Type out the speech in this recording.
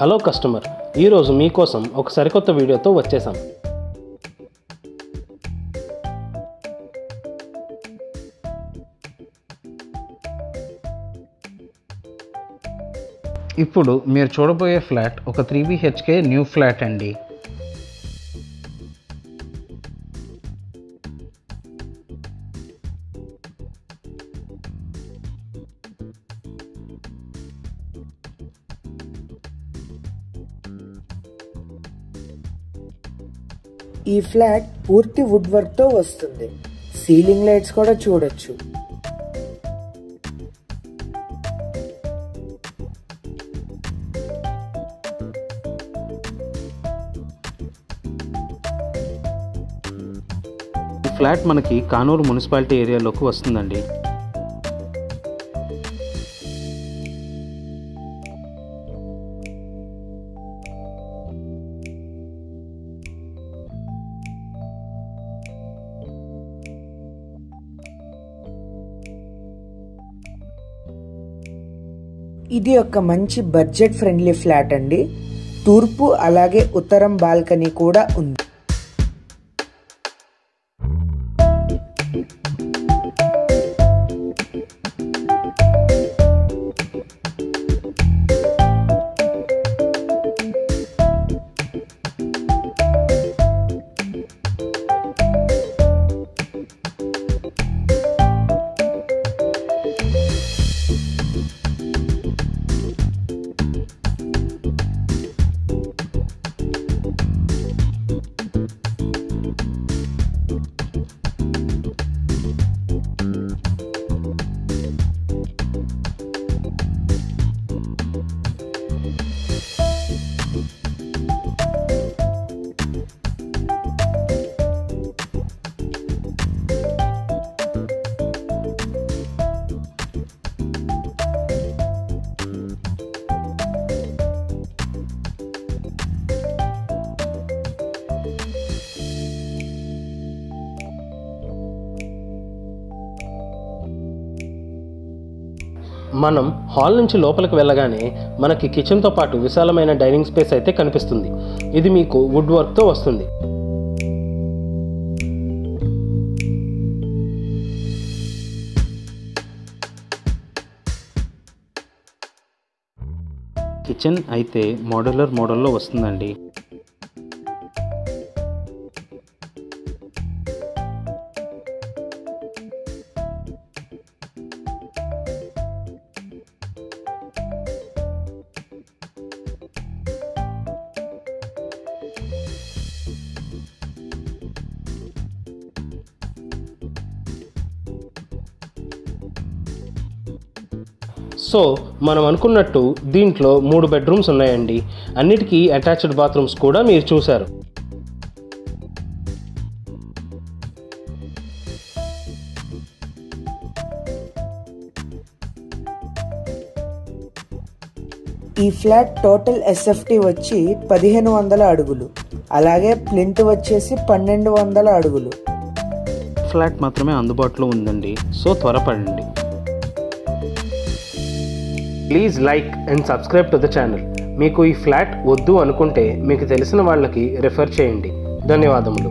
Hello customer, ఈరోజు మీకోసం ఒక సరికొత్త వీడియోతో వచ్చేసాం. ఇప్పుడు మీరు చూడబోయే ఫ్లాట్ ఒక 3 BHK న్యూ ఫ్లాట్ అండి. ఈ ఫ్లాట్ పూర్తి వుడ్ వర్క్ తో వస్తుంది. సీలింగ్ లైట్స్ కూడా చూడొచ్చు. ఈ ఫ్లాట్ మనకి కానూరు మున్సిపాలిటీ ఏరియాలోకి వస్తుందండి. ఇది ఒక మంచి బడ్జెట్ ఫ్రెండ్లీ ఫ్లాట్ అండి. తూర్పు అలాగే ఉత్తరం బాల్కనీ కూడా ఉంది. మనం హాల్ నుంచి లోపలికి వెళ్ళగానే మనకి కిచెన్తో పాటు విశాలమైన డైనింగ్ స్పేస్ అయితే కనిపిస్తుంది. ఇది మీకు వుడ్ వర్క్తో వస్తుంది. కిచెన్ అయితే మోడ్యులర్ మోడల్లో వస్తుందండి. సో మనం అనుకున్నట్టు దీంట్లో 3 బెడ్రూమ్స్ ఉన్నాయండి. అన్నిటికీ అటాచ్డ్ బాత్రూమ్స్ కూడా మీరు చూశారు. ఈ ఫ్లాట్ టోటల్ SFT వచ్చి 1500 అడుగులు, అలాగే ప్లింత్ వచ్చేసి 1200 అడుగులు. ఫ్లాట్ మాత్రమే అందుబాటులో ఉందండి. సో త్వరపడండి. Please like and subscribe to the channel. మీకు ఈ ఫ్లాట్ వద్దు అనుకుంటే మీకు తెలిసిన వాళ్ళకి రెఫర్ చేయండి. ధన్యవాదములు.